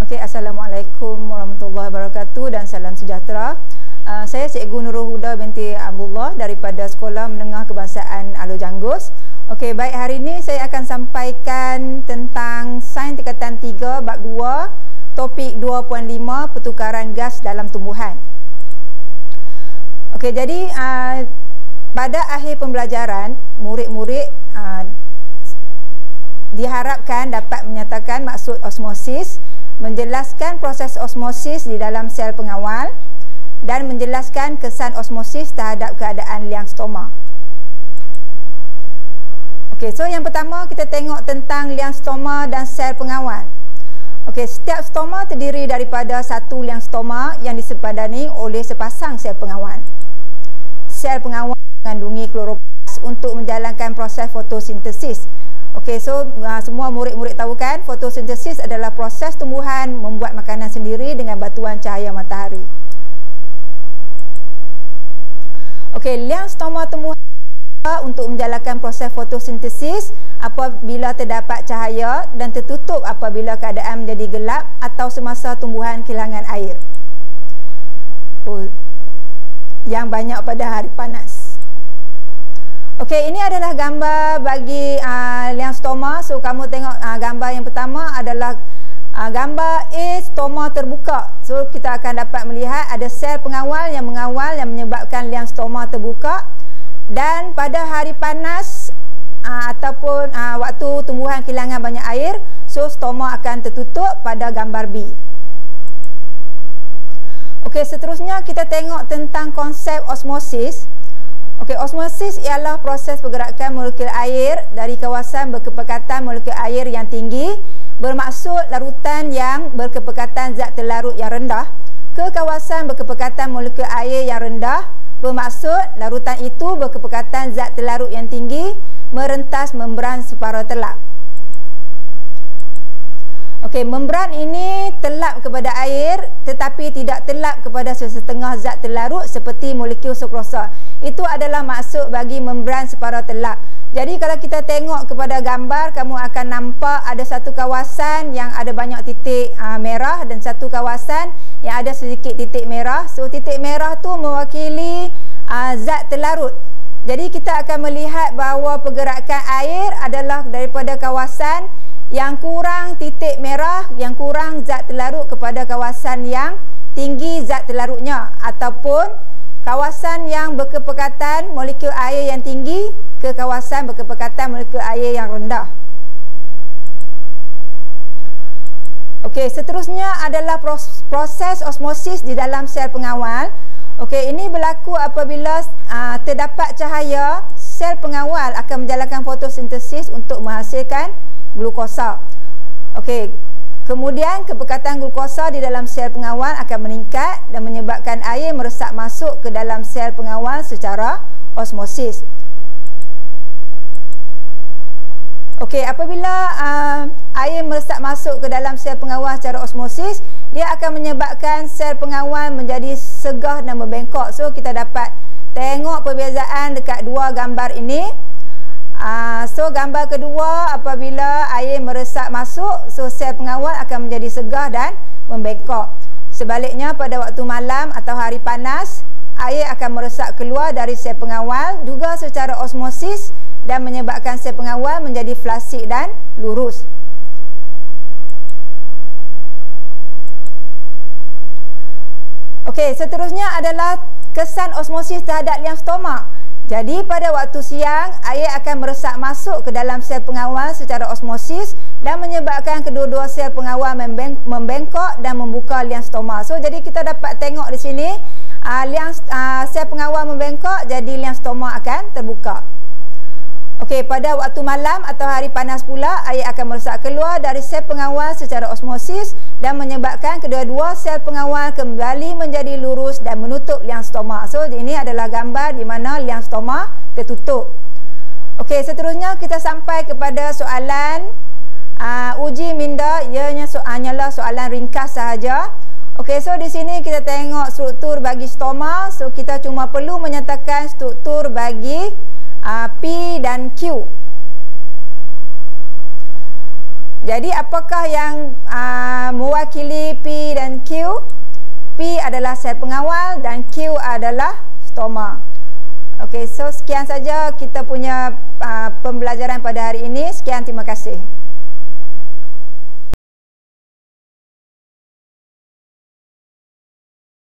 Okey, Assalamualaikum warahmatullahi wabarakatuh dan salam sejahtera. Saya Cikgu Nurul Huda binti Abdullah daripada Sekolah Menengah Kebangsaan Alor Janggus. Okey, baik, hari ini saya akan sampaikan tentang Sains Tingkatan 3 Bab 2, topik 2.5 pertukaran gas dalam tumbuhan. Okey, jadi pada akhir pembelajaran, murid-murid diharapkan dapat menyatakan maksud osmosis, menjelaskan proses osmosis di dalam sel pengawal dan menjelaskan kesan osmosis terhadap keadaan liang stoma. Okey, so yang pertama kita tengok tentang liang stoma dan sel pengawal. Okey, setiap stoma terdiri daripada satu liang stoma yang disepadani oleh sepasang sel pengawal. Sel pengawal mengandungi kloroplas untuk menjalankan proses fotosintesis. Okey, so semua murid-murid tahu kan, fotosintesis adalah proses tumbuhan membuat makanan sendiri dengan bantuan cahaya matahari. Okey, liang stoma tumbuhan untuk menjalankan proses fotosintesis apabila terdapat cahaya dan tertutup apabila keadaan menjadi gelap atau semasa tumbuhan kehilangan air yang banyak pada hari panas. Okey, ini adalah gambar bagi liang stoma. So kamu tengok gambar yang pertama adalah gambar A, stoma terbuka. So kita akan dapat melihat ada sel pengawal yang mengawal yang menyebabkan liang stoma terbuka. Dan pada hari panas ataupun waktu tumbuhan kehilangan banyak air, so stoma akan tertutup pada gambar B. Okey, seterusnya kita tengok tentang konsep osmosis. Okey, osmosis ialah proses pergerakan molekul air dari kawasan berkepekatan molekul air yang tinggi bermaksud larutan yang berkepekatan zat terlarut yang rendah ke kawasan berkepekatan molekul air yang rendah bermaksud larutan itu berkepekatan zat terlarut yang tinggi merentas membran separa telap. Okey, membran ini telap kepada air tetapi tidak telap kepada sesetengah zat terlarut seperti molekul sukrosa. Itu adalah maksud bagi membran separa telap. Jadi kalau kita tengok kepada gambar, kamu akan nampak ada satu kawasan yang ada banyak titik merah dan satu kawasan yang ada sedikit titik merah. So titik merah tu mewakili zat terlarut. Jadi kita akan melihat bahawa pergerakan air adalah daripada kawasan yang kurang titik merah, yang kurang zat terlarut kepada kawasan yang tinggi zat terlarutnya, ataupun kawasan yang berkepekatan molekul air yang tinggi ke kawasan berkepekatan molekul air yang rendah. Okey, seterusnya adalah proses osmosis di dalam sel pengawal. Okey, ini berlaku apabila terdapat cahaya, sel pengawal akan menjalankan fotosintesis untuk menghasilkan glukosa. Okey, kemudian kepekatan glukosa di dalam sel pengawal akan meningkat dan menyebabkan air meresap masuk ke dalam sel pengawal secara osmosis. Okey, apabila air meresap masuk ke dalam sel pengawal secara osmosis, dia akan menyebabkan sel pengawal menjadi segah dan membengkok. So kita dapat tengok perbezaan dekat dua gambar ini. So gambar kedua, apabila air meresap masuk, so sel pengawal akan menjadi segah dan membengkok. Sebaliknya pada waktu malam atau hari panas, air akan meresap keluar dari sel pengawal juga secara osmosis dan menyebabkan sel pengawal menjadi flasik dan lurus. Okey, seterusnya adalah kesan osmosis terhadap liang stoma. Jadi pada waktu siang, air akan meresap masuk ke dalam sel pengawal secara osmosis dan menyebabkan kedua-dua sel pengawal membengkok dan membuka liang stoma. So jadi kita dapat tengok di sini sel pengawal membengkok, jadi liang stoma akan terbuka. Okey, pada waktu malam atau hari panas pula, air akan meresap keluar dari sel pengawal secara osmosis dan menyebabkan kedua-dua sel pengawal kembali menjadi lurus dan menutup liang stoma. So ini adalah gambar di mana liang stoma tertutup. Okey, seterusnya kita sampai kepada soalan uji minda. Ianya hanyalah soalan ringkas sahaja. Okey, so di sini kita tengok struktur bagi stoma. So kita cuma perlu menyatakan struktur bagi P dan Q. Jadi apakah yang mewakili P dan Q? P adalah sel pengawal dan Q adalah stoma. Okey, so sekian saja kita punya pembelajaran pada hari ini. Sekian, terima kasih.